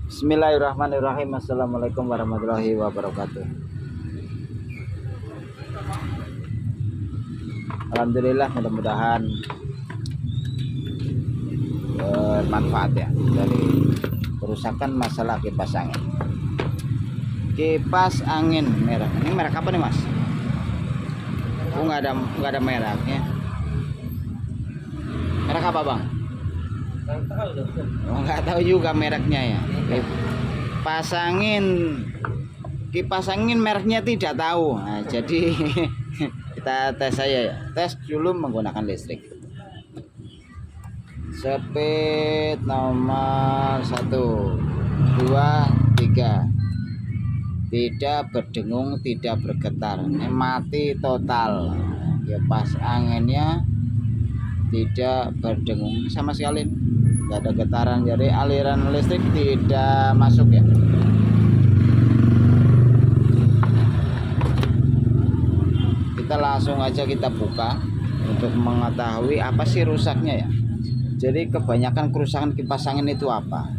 Bismillahirrahmanirrahim. Assalamualaikum warahmatullahi wabarakatuh. Alhamdulillah, mudah-mudahan bermanfaat ya dari kerusakan masalah kipas angin. Kipas angin merek. Ini merek apa nih, Mas? Oh, nggak ada mereknya. Merek apa, Bang? Oh, nggak tahu juga mereknya ya. Kipas angin mereknya tidak tahu. Nah, jadi kita tes saya ya. Tes dulu menggunakan listrik. Speed nomor 1, 2, 3. Tidak berdengung, tidak bergetar. Ini mati total. Kipas anginnya tidak berdengung sama sekali, nggak ada getaran, jadi aliran listrik tidak masuk ya. Kita langsung aja kita buka untuk mengetahui apa sih rusaknya ya. Jadi kebanyakan kerusakan kipas angin itu apa?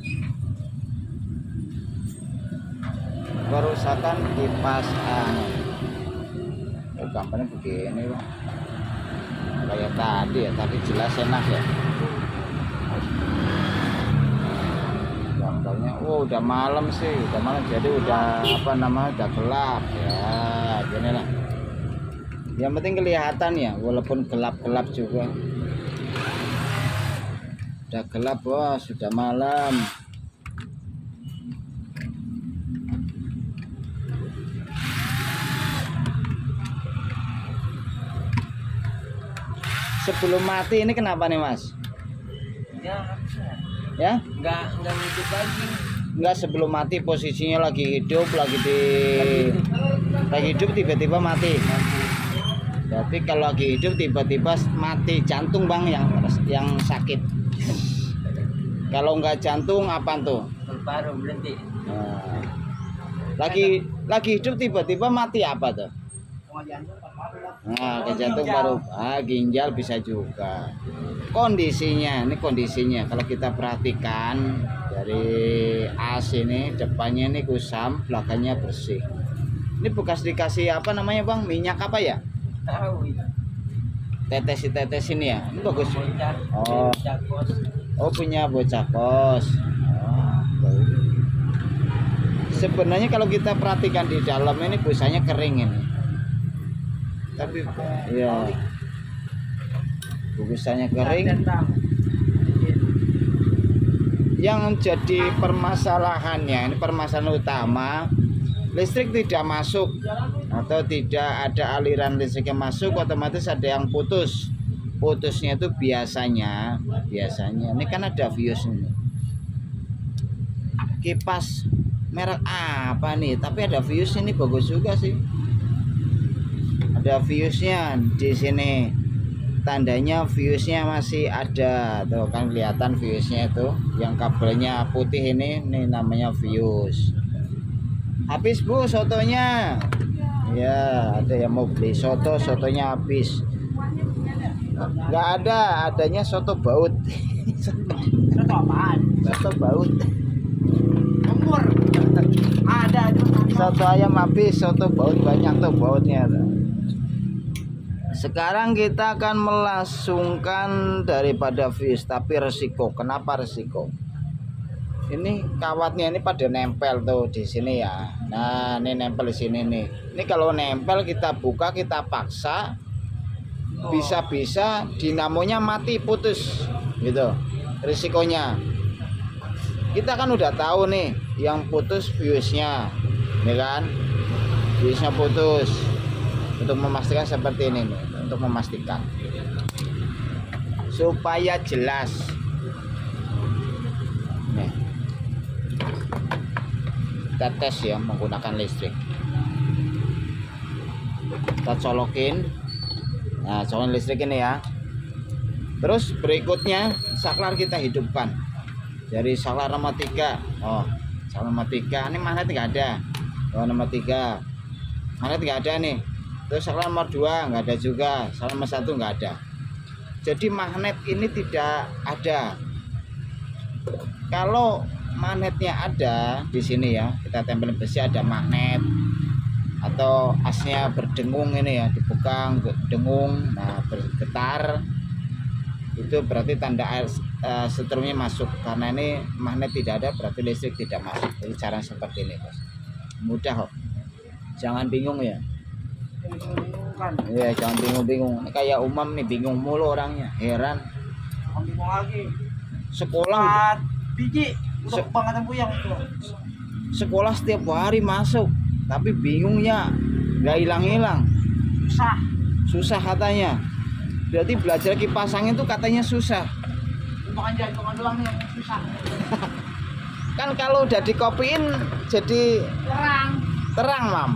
Kerusakan kipas angin. Gambarnya begini, Bang. Kayak tadi ya, tadi jelas enak ya gambarnya. Udah malam sih, udah malam, jadi udah udah gelap ya. Gini lah, yang penting kelihatan ya, walaupun gelap-gelap juga. Udah gelap, bos, sudah malam. Sebelum mati ini kenapa nih, Mas? Ya? Enggak hidup lagi. Enggak, sebelum mati posisinya lagi hidup, lagi hidup tiba-tiba mati. Berarti kalau lagi hidup tiba-tiba mati jantung, Bang, yang sakit. Kalau enggak jantung apa tuh? Paru berhenti. Nah, lagi hidup tiba-tiba mati apa tuh? Nah, ke jantung baru, ginjal bisa juga. Kondisinya kalau kita perhatikan dari as ini, depannya ini kusam, belakangnya bersih. Ini bekas dikasih apa namanya, Bang? Minyak apa ya? Tahu. Tetes ini ya. Ini bagus. Oh, punya bocah kos. Sebenarnya kalau kita perhatikan di dalam ini busanya kering ini. Tapi ya, busanya kering. Yang jadi permasalahannya, ini permasalahan utama, listrik tidak masuk atau tidak ada aliran listrik yang masuk, otomatis ada yang putus. Putusnya itu biasanya ini kan ada fuse ini. Kipas merek apa nih? Tapi ada fuse ini, bagus juga sih. Ada fuse-nya di sini. Tandanya fuse-nya masih ada. Tuh kan kelihatan fuse-nya itu. Yang kabelnya putih ini namanya fuse. Habis, Bu, sotonya. Ya, ada yang mau beli sotonya habis. Enggak ada, adanya soto baut. Soto apaan? Soto baut. Umur. Ada. Soto ayam habis, soto baut banyak tuh bautnya. Sekarang kita akan melangsungkan daripada fuse, tapi resiko. Kenapa resiko? Ini kawatnya ini pada nempel tuh di sini ya. Nah, ini nempel di sini nih. Ini kalau nempel kita buka, kita paksa, bisa-bisa dinamonya mati, putus gitu. Risikonya. Kita kan udah tahu nih, yang putus fuse-nya. Ini kan? Fuse-nya putus. Untuk memastikan seperti ini nih, untuk memastikan supaya jelas nih, kita tes ya menggunakan listrik. Kita colokin, nah colokin listrik ini ya. Terus berikutnya saklar kita hidupkan dari saklar nomor 3. Oh, saklar nomor 3 ini magnet nggak ada. Oh, nomor 3 magnet nggak ada nih. Terus saklar nomor 2 nggak ada juga, saklar nomor 1 nggak ada. Jadi magnet ini tidak ada. Kalau magnetnya ada di sini ya, kita tempelin besi ada magnet, atau asnya berdengung ini ya, dipegang dengung, nah bergetar, itu berarti tanda air setrumnya masuk. Karena ini magnet tidak ada berarti listrik tidak masuk. Jadi cara seperti ini bos, mudah kok, jangan bingung ya. Kan. Iya, jangan bingung-bingung. Ini kayak Umam nih, bingung mulu orangnya, heran. Bingung lagi. Sekolah 4 biji untuk pengangkatan puyang itu. sekolah setiap hari masuk, tapi bingungnya nggak hilang-hilang, susah katanya. Berarti belajar kipas angin itu katanya susah. Bukan jantungan doang nih yang susah. Kan kalau udah dikopiin jadi terang mam.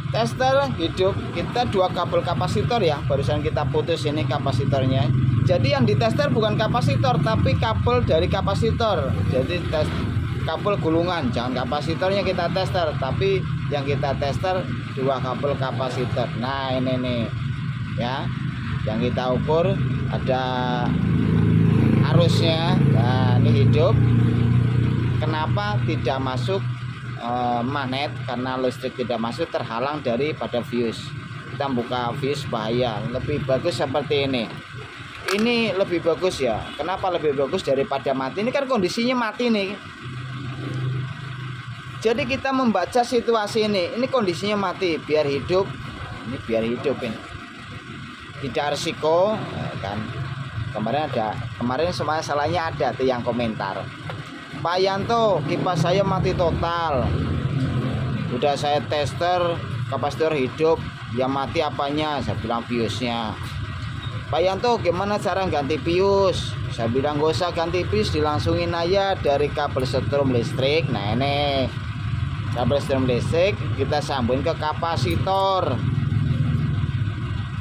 Tester hidup, kita 2 kabel kapasitor ya, barusan kita putus ini kapasitornya. Jadi yang ditester bukan kapasitor tapi kabel dari kapasitor. Jadi tes kabel gulungan, jangan kapasitornya kita tester, tapi yang kita tester 2 kabel kapasitor. Nah ini nih ya, yang kita ukur ada arusnya. Nah ini hidup. Kenapa tidak masuk magnet? Karena listrik tidak masuk, terhalang daripada fuse. Kita buka fuse bahaya. Lebih bagus seperti ini. Ini lebih bagus ya. Kenapa lebih bagus daripada mati? Ini kan kondisinya mati nih. Jadi kita membaca situasi ini kondisinya mati, biar hidup. Ini biar hidup ini. Tidak risiko kan. Kemarin semua salahnya ada tuh yang komentar. Pak Yanto, kipas saya mati total. Udah saya tester kapasitor hidup, yang mati apanya? Saya bilang fuse-nya. Pak Yanto, gimana cara ganti fuse? Saya bilang gak usah ganti fuse, dilangsungin aja dari kabel setrum listrik. Nah ini kabel setrum listrik kita sambungin ke kapasitor.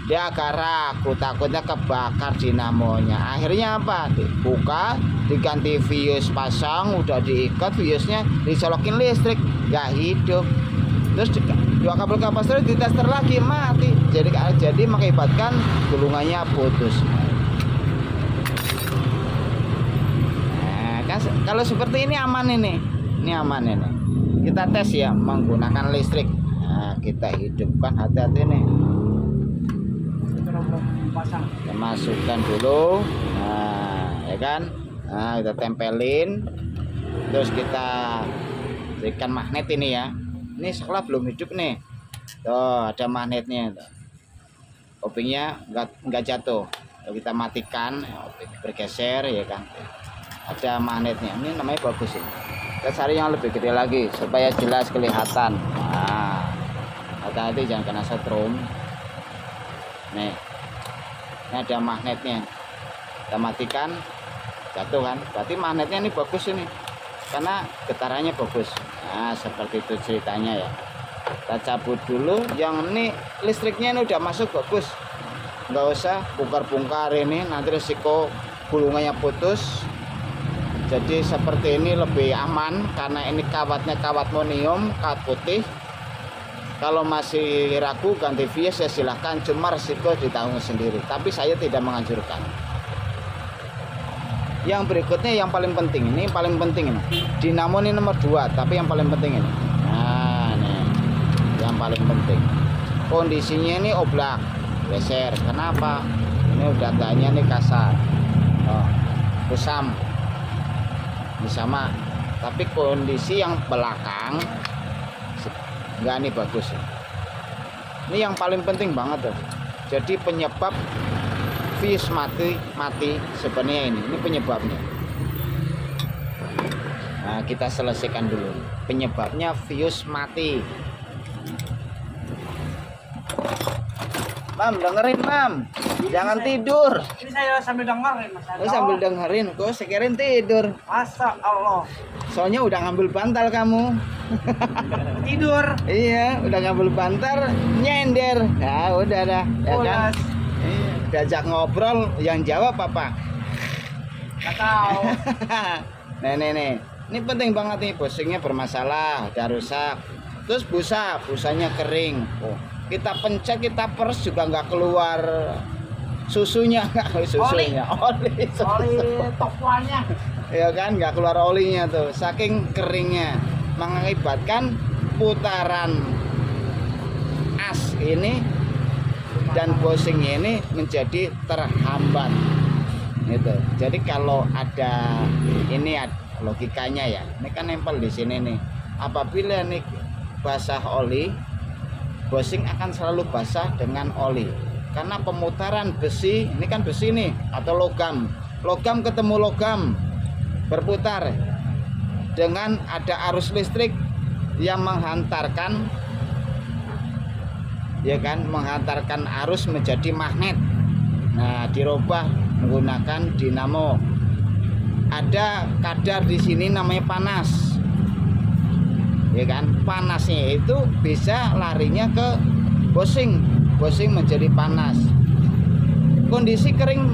Dia agak ragu, takutnya kebakar dinamonya. Akhirnya apa? Dibuka, diganti fuse, pasang, udah diikat fuse-nya, disolokin listrik, nggak hidup. Terus 2 kabel kapasitor ditester lagi, mati. Jadi mengakibatkan gulungannya putus. Nah, kan kalau seperti ini aman ini. Ini aman ini. Kita tes ya menggunakan listrik. Nah, kita hidupkan, hati-hati nih. Kita masukkan dulu, nah ya kan, nah kita tempelin, terus kita berikan magnet ini ya. Ini sekolah belum hidup nih, tuh ada magnetnya, kopingnya nggak jatuh. Lalu kita matikan, bergeser ya kan, ada magnetnya. Ini namanya bagus ini. Kita cari yang lebih gede lagi supaya jelas kelihatan. Nah, hati-hati jangan kena setrum. Nih. Ini ada magnetnya, kita matikan, jatuh kan, berarti magnetnya ini bagus ini karena getarannya bagus. Nah seperti itu ceritanya ya. Kita cabut dulu, yang ini listriknya ini udah masuk bagus, nggak usah bongkar-bongkar ini, nanti risiko gulungannya putus. Jadi seperti ini lebih aman karena ini kawatnya kawat monium, kawat putih. Kalau masih ragu ganti fuse ya silahkan, cuma resiko ditanggung sendiri, tapi saya tidak menganjurkan. Yang berikutnya yang paling penting, ini paling penting ini dinamo ini nomor 2, tapi yang paling penting ini, nah nih yang paling penting kondisinya ini oblak geser. Kenapa? Ini udah gaknya nih kasar, kusam ini sama, tapi kondisi yang belakang enggak, ini bagus. Ini yang paling penting banget tuh. Jadi penyebab fuse mati sebenarnya ini penyebabnya. Nah, kita selesaikan dulu penyebabnya fuse mati. Mam, dengerin mam, jangan tidur. Ini saya sambil dengerin Mas. Sambil dengerin, kok sekirain tidur. Masa Allah. Soalnya udah ngambil bantal kamu. Tidur. Iya, udah ngambil bantal, nyender. Ya udah dah, ya kan. Iya, diajak ngobrol, yang jawab apa? Gak tahu. Nih. Ini penting banget nih, bushingnya bermasalah, udah rusak. Terus busanya kering. Oh, kita pencet, kita peres juga nggak keluar susunya nggak susunya oli tokoannya. ya kan, nggak keluar olinya tuh saking keringnya, mengakibatkan putaran as ini dan bushing ini menjadi terhambat gitu. Jadi kalau ada ini logikanya ya, ini kan nempel di sini nih, apabila nih basah oli, bushing akan selalu basah dengan oli karena pemutaran besi, ini kan besi nih atau logam ketemu logam berputar dengan ada arus listrik yang menghantarkan ya kan, menghantarkan arus menjadi magnet. Nah, dirubah menggunakan dinamo. Ada kadar di sini namanya panas. Ya kan? Panasnya itu bisa larinya ke bushing. Bushing menjadi panas. Kondisi kering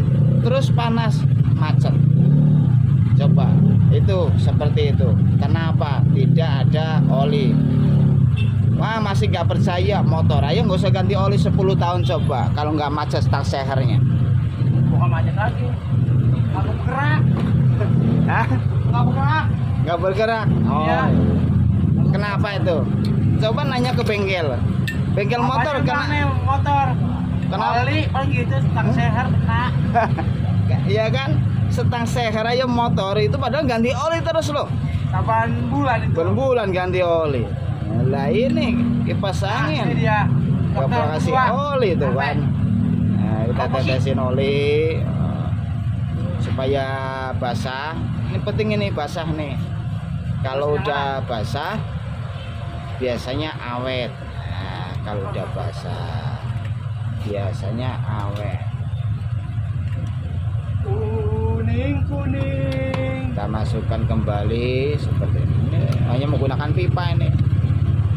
terus panas, macet. Coba, itu seperti itu. Kenapa? Tidak ada oli. Wah, masih nggak percaya motor, ayo nggak usah ganti oli 10 tahun coba kalau nggak macet stang sehernya. Bukan macet lagi, nggak bergerak. Hah? Nggak bergerak. Oh Iya. Kenapa itu? Coba nanya ke bengkel motor. Motor Kenapa? oli paling gitu stang seher kena. Iya kan, setang seher aja motor itu padahal ganti oli terus loh. 8 bulan itu. Berbulan ganti oli. Lah ini kipas angin. Ini dia. Gak perlu kasih oli tuh kan. Nah, kita tetesin oli supaya basah. Ini penting ini basah nih. Kalau udah basah biasanya awet. Nah, kalau udah basah biasanya awet. Kuning. Kita masukkan kembali seperti ini. Hanya menggunakan pipa ini.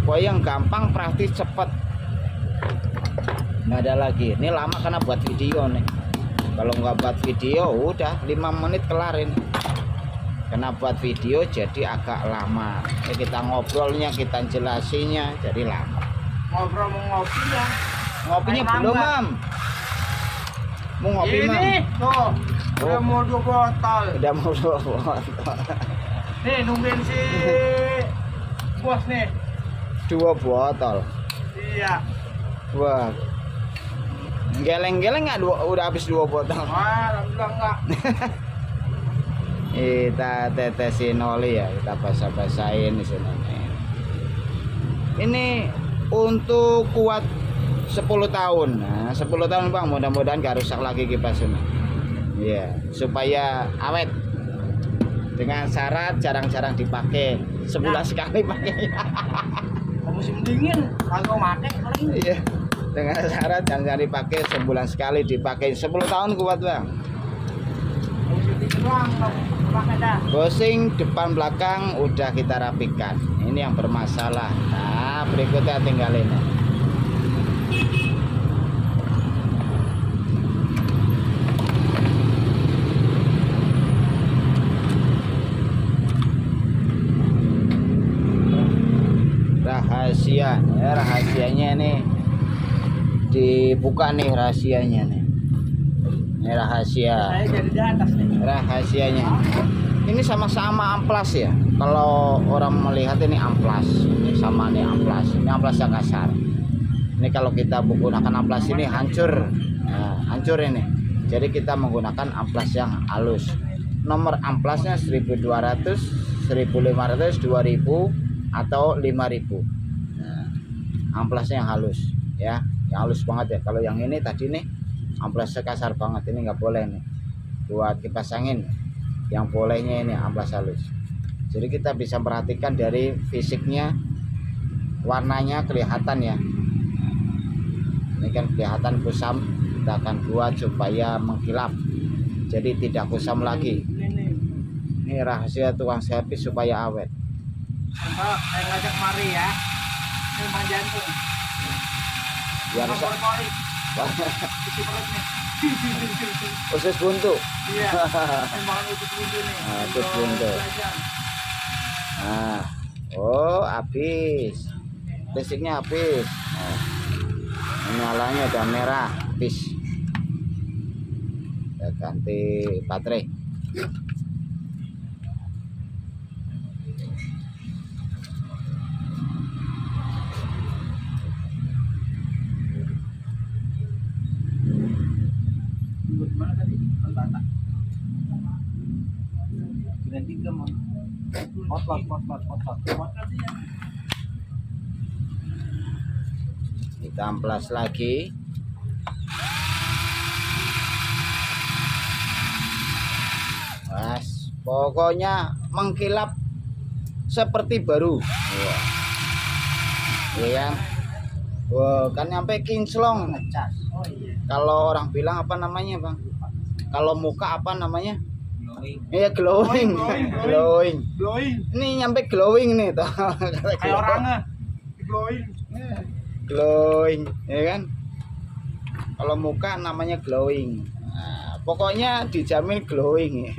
Pokoknya yang gampang, praktis, cepat. Nggak ada lagi. Ini lama karena buat video nih. Kalau nggak buat video udah 5 menit kelarin. Karena buat video jadi agak lama. Ini kita ngobrolnya, kita jelasinya jadi lama. Ngobrol mau ngopi ya. Ngopinya Main belum, mangga. Mam. Mau ngopi, Mam? Ini tuh. Udah Oh. mau 2 botol. Udah mau Nih nungguin si bos nih. 2 botol. Iya. Wah. Geleng-geleng nggak udah habis 2 botol. Wah, alhamdulillah enggak. Kita tetesin oli ya, kita basah-basahin di sini. Ini untuk kuat 10 tahun. Nah, 10 tahun Bang, mudah-mudahan gak rusak lagi kipas ini. Iya, supaya awet. Dengan syarat jarang-jarang dipakai, sebulan sekali pakai. Musim dingin kagak make paling. Iya. Dengan syarat jangan dipakai, sebulan sekali dipakai, 10 tahun kuat Bang. Musim dingin doang pakai dah. Bushing depan belakang udah kita rapikan. Ini yang bermasalah. Nah, berikutnya tinggal ini. Rahasia ya, rahasianya ini dibuka nih, rahasianya nih. Ini rahasia. Saya jadi di atas nih. Rahasianya ini sama-sama amplas ya. Kalau orang melihat ini amplas, ini sama nih amplas. Ini amplas yang kasar. Ini kalau kita menggunakan amplas ini hancur. Nah, hancur ini. Jadi kita menggunakan amplas yang halus. Nomor amplasnya 1200, 1500, 2000 atau 5000. Nah, amplasnya yang halus ya, yang halus banget ya. Kalau yang ini tadi nih amplasnya kasar banget, ini nggak boleh nih buat kipas angin. Yang bolehnya ini amplas halus. Jadi kita bisa perhatikan dari fisiknya, warnanya kelihatan ya. Ini kan kelihatan kusam, kita akan buat supaya mengkilap, jadi tidak kusam lagi. Ini rahasia tukang servis supaya awet. Mbak, saya ngajak mari ya. Ini Bang Jantung. Biar Bang bisa Kori. Isi perut nih. usus buntu. Iya. Emang usus buntu nih. Nah, usus buntu. Nah, oh habis, listriknya habis. Nah, nyalanya udah merah, habis. ganti baterai. Gimana tadi? Bata. Kira 3 mau. Potlot. Kita amplas lagi. Mas, pokoknya mengkilap seperti baru. Wah. Iya kan? Wah, kan nyampe kinclong. Ngecas. Oh iya. Kalau orang bilang apa namanya, Bang? Kalau muka apa namanya? Glowing. Iya, glowing. Glowing. Ini nyampe glowing nih toh. Kayak orangnya. Glowing. Glowing, ya kan? Kalau muka namanya glowing. Nah, pokoknya dijamin glowing.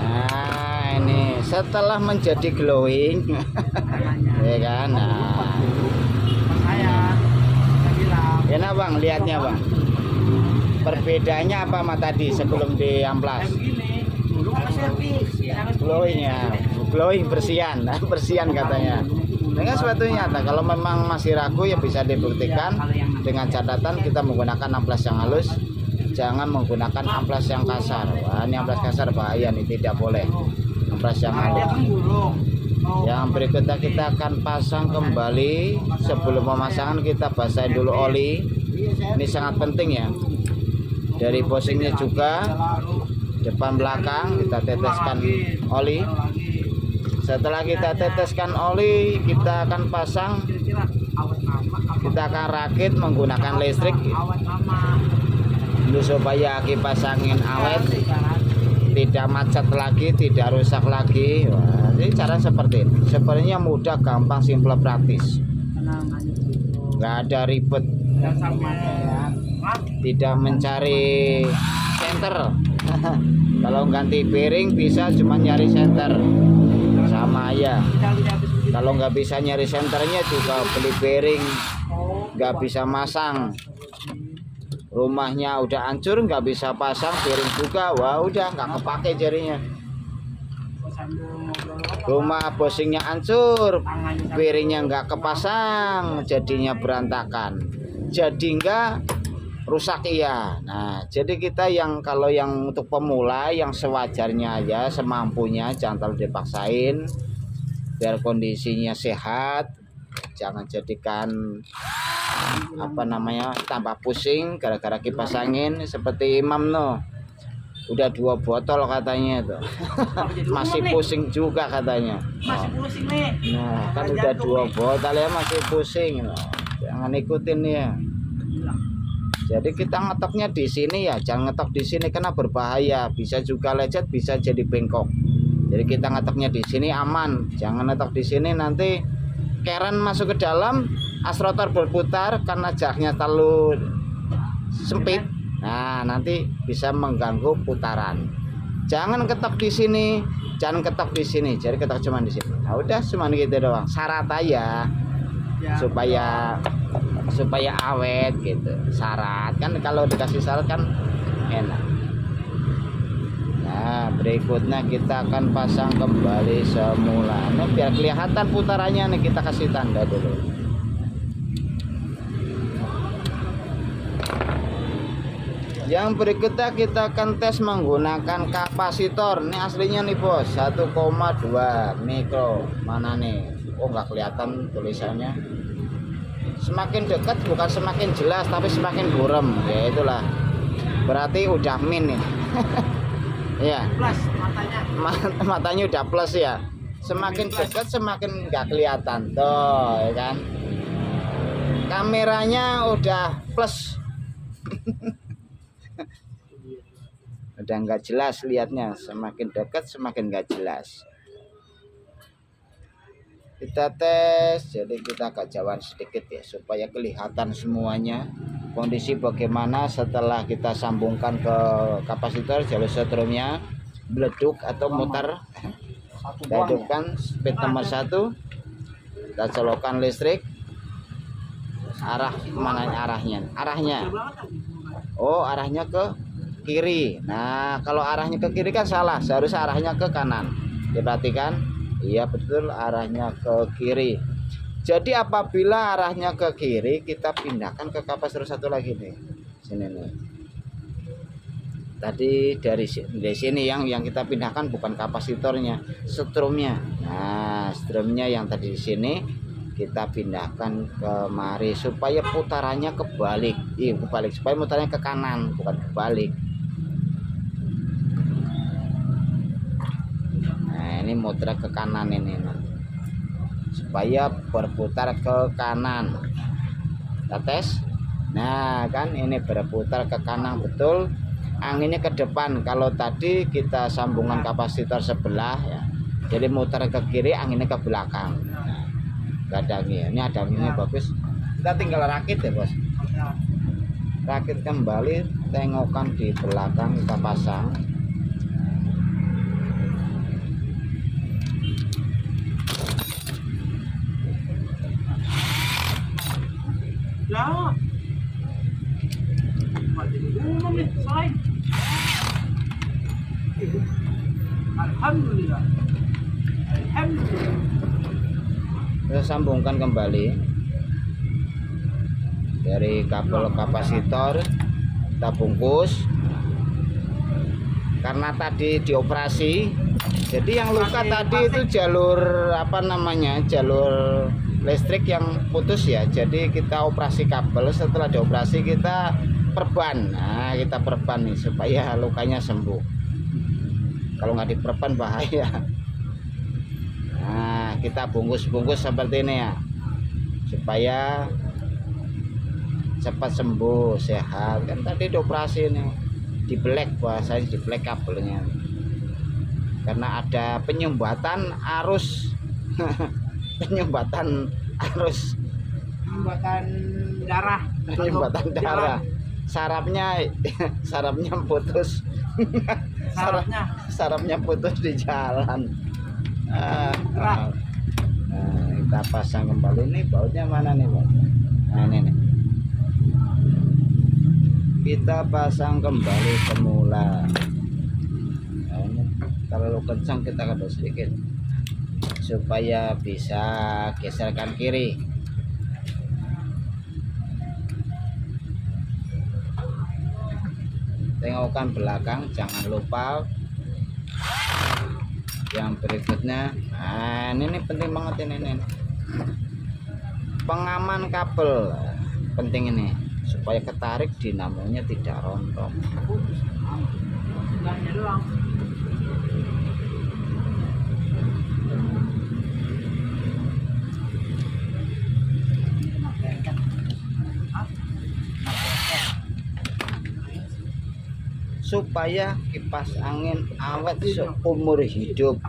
Nah, ini setelah menjadi glowing, ya kan? Nah, enak Bang, lihatnya Bang. Perbedaannya apa sama tadi sebelum diamplas? Glowing ya, glowing bersihan, bersihan katanya. Dengan sepatunya, nah, kalau memang masih ragu ya bisa dibuktikan dengan catatan kita menggunakan amplas yang halus, jangan menggunakan amplas yang kasar. Wah, ini amplas kasar bahaya nih, tidak boleh. Amplas yang halus. Yang berikutnya kita akan pasang kembali. Sebelum pemasangan kita basahin dulu oli. Ini sangat penting ya. Dari posingnya juga depan belakang kita teteskan oli. Setelah kita teteskan oli, kita akan pasang, kita akan rakit menggunakan listrik itu supaya kipas angin awet, tidak macet lagi, tidak rusak lagi. Wah, ini cara seperti ini. Sebenarnya mudah, gampang, simple, praktis, nggak ada ribet, tidak mencari senter. Kalau ganti bearing bisa cuma nyari senter, sama ya. Kalau nggak bisa nyari senternya juga beli bearing, nggak bisa masang. Rumahnya udah hancur nggak bisa pasang bearing juga, wah udah nggak kepake jarinya. Rumah bosingnya hancur, bearingnya nggak kepasang, jadinya berantakan, jadi nggak rusak iya. Nah, jadi kita yang kalau yang untuk pemula yang sewajarnya aja, semampunya, jangan terlalu dipaksain biar kondisinya sehat. Jangan jadikan apa namanya tambah pusing gara-gara kipas angin seperti Imam no. Udah 2 botol katanya tuh. Masih pusing juga katanya. Masih pusing nih. Nah, kan udah 2 botol ya masih pusing. Jangan ikutin ya. Jadi kita ngetoknya di sini ya, jangan ngetok di sini karena berbahaya, bisa juga lecet, bisa jadi bengkok. Jadi kita ngetoknya di sini aman, jangan ngetok di sini nanti keren masuk ke dalam, as rotor berputar karena jaraknya terlalu sempit. Nah, nanti bisa mengganggu putaran. Jangan ketok di sini, jangan ketok di sini. Jadi ketok cuma di sini. Nah, udah cuma gitu doang. Syarat aja supaya awet gitu. Syarat kan, kalau dikasih syarat kan enak. Nah, berikutnya kita akan pasang kembali semula. Nah, biar kelihatan putarannya nih, kita kasih tanda dulu. Yang berikutnya kita akan tes menggunakan kapasitor. Ini aslinya nih bos, 1,2 mikro. Mana nih? Oh, nggak kelihatan tulisannya. Semakin dekat bukan semakin jelas, tapi semakin buram. Ya itulah, berarti udah min nih. Ya, Plus matanya. matanya udah plus ya. Semakin dekat semakin nggak kelihatan tuh, ya kan. Kameranya udah plus. Udah nggak jelas lihatnya, semakin dekat semakin nggak jelas. Kita tes, jadi kita agak jauhan sedikit ya supaya kelihatan semuanya kondisi bagaimana setelah kita sambungkan ke kapasitor jalur setrumnya meleduk atau mutar. Kita hidupkan speed nomor 1, kita colokkan listrik. Arah mana arahnya? Oh, arahnya ke kiri. Nah, kalau arahnya ke kiri kan salah, seharusnya arahnya ke kanan. Diperhatikan. Iya betul, arahnya ke kiri. Jadi apabila arahnya ke kiri, kita pindahkan ke kapasitor satu lagi nih. Sini nih. Tadi dari sini yang kita pindahkan bukan kapasitornya, strumnya. Nah, strumnya yang tadi di sini kita pindahkan kemari supaya putarannya kebalik. Kebalik, supaya mutarnya ke kanan bukan kebalik. Nah, ini muter ke kanan ini supaya berputar ke kanan. Kita tes. Nah, kan ini berputar ke kanan betul. Anginnya ke depan. Kalau tadi kita sambungan kapasitor sebelah ya, jadi muter ke kiri, anginnya ke belakang. Nah, gak ada angin. Ini ada anginnya bagus. Kita tinggal rakit ya bos. Rakit kembali, tengokan di belakang kita pasang. Ya. Alhamdulillah. Alhamdulillah. Kita sambungkan kembali dari kabel kapasitor, kita bungkus. Karena tadi dioperasi, jadi yang luka tadi itu jalur apa namanya, jalur listrik yang putus ya. Jadi kita operasi kabel, setelah dioperasi kita perban. Nah, kita perban nih supaya lukanya sembuh. Kalau nggak diperban bahaya. Nah, kita bungkus-bungkus seperti ini ya, supaya cepat sembuh, sehat. Kan tadi dioperasi nih, di black, bahasanya di black kabelnya, karena ada penyumbatan arus. penyumbatan darah. Penyumbatan darah. Sarapnya putus. Sarapnya putus di jalan. Nah, kita pasang kembali nih, bautnya mana nih bos? Nah ini nih. Kita pasang kembali semula. Nah, ini terlalu kencang, kita kendor sedikit supaya bisa geserkan kiri. Tengokkan belakang, jangan lupa. Yang berikutnya, nah ini penting banget ini. Pengaman kabel penting ini supaya ketarik, dinamonya tidak rontok. Doang. Supaya kipas angin awet seumur hidup.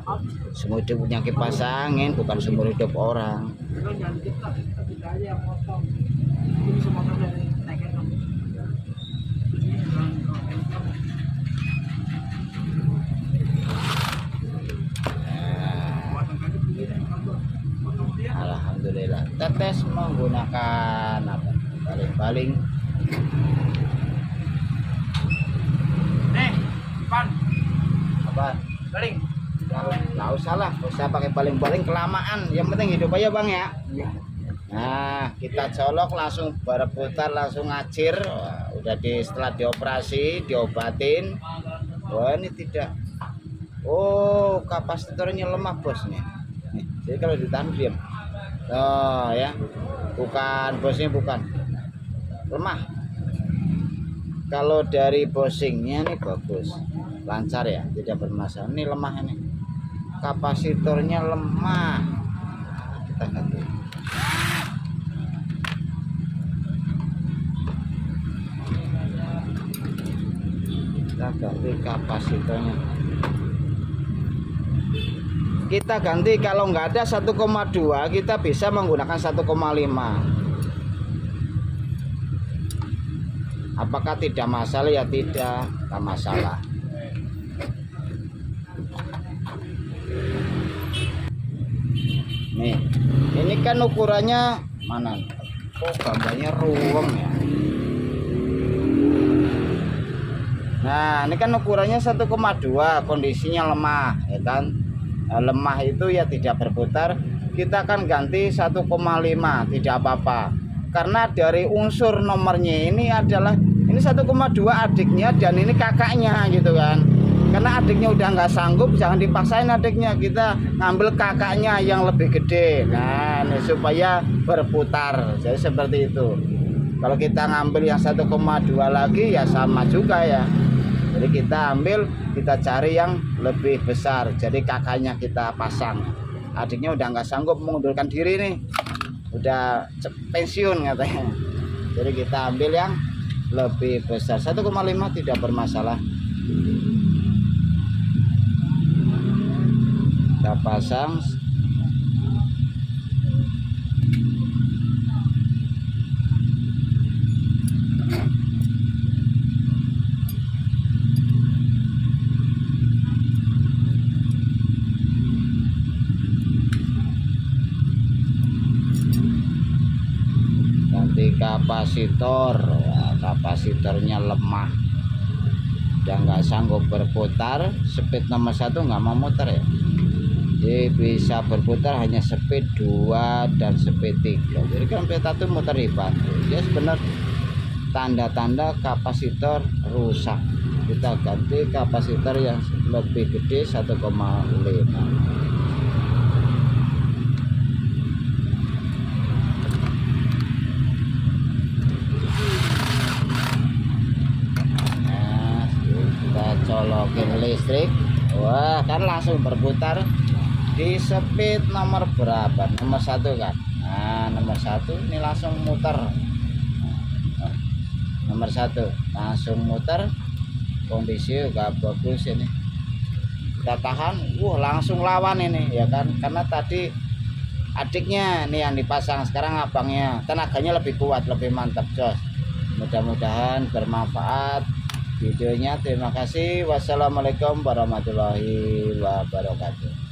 Seumur hidup punya kipas angin, bukan seumur hidup orang. Alhamdulillah. Tetes menggunakan apa? Baling-baling. Pan. Apa? Baling. Nggak usah lah, nggak usah pakai baling-baling, kelamaan. Yang penting hidup aja bang ya. Nah, kita colok langsung berputar, langsung ngacir. Wah, udah setelah dioperasi, diobatin. Wah, ini tidak. Oh, kapasitornya lemah bos nih. Jadi kalau ditahan diam. Oh ya, bukan bosnya, bukan lemah. Kalau dari bosingnya nih bagus, lancar ya, tidak bermasalah. Ini lemah ini, kapasitornya lemah. Kita ganti. Kita ganti kapasitornya. kita ganti. Kalau nggak ada 1,2 kita bisa menggunakan 1,5. Apakah tidak masalah? Ya tidak masalah. Nih, ini kan ukurannya mana? Oh, gambarnya ruang ya. Nah, ini kan ukurannya 1,2, kondisinya lemah, ya kan? Nah, lemah itu ya tidak berputar. Kita akan ganti 1,5, tidak apa-apa. Karena dari unsur nomornya ini adalah ini 1,2 adiknya dan ini kakaknya gitu kan. Karena adiknya udah nggak sanggup, jangan dipaksain adiknya, kita ngambil kakaknya yang lebih gede. Nah, ini supaya berputar. Jadi seperti itu. Kalau kita ngambil yang 1,2 lagi ya sama juga ya. Jadi kita ambil, kita cari yang lebih besar. Jadi kakaknya kita pasang. Adiknya udah nggak sanggup mengundurkan diri nih, udah pensiun katanya. Jadi kita ambil yang lebih besar. 1,5 tidak bermasalah. Kita pasang. Ganti kapasitor ya, kapasitornya lemah, udah nggak sanggup berputar. Speed nomor 1 nggak mau muter ya, jadi bisa berputar hanya speed 2 dan speed 3. Jadi kan speed 1 muter hebat ya. Sebenarnya tanda-tanda kapasitor rusak. Kita ganti kapasitor yang lebih gede 1,5. Colokin listrik, wah kan langsung berputar di speed nomor berapa, nomor 1 kan. Nah, nomor 1 ini langsung muter. Nomor 1 langsung muter, kondisi gak bagus ini. Kita tahan, langsung lawan ini ya kan, karena tadi adiknya nih yang dipasang, sekarang abangnya, tenaganya lebih kuat, lebih mantap jos. Mudah-mudahan bermanfaat videonya. Terima kasih. Wassalamualaikum warahmatullahi wabarakatuh.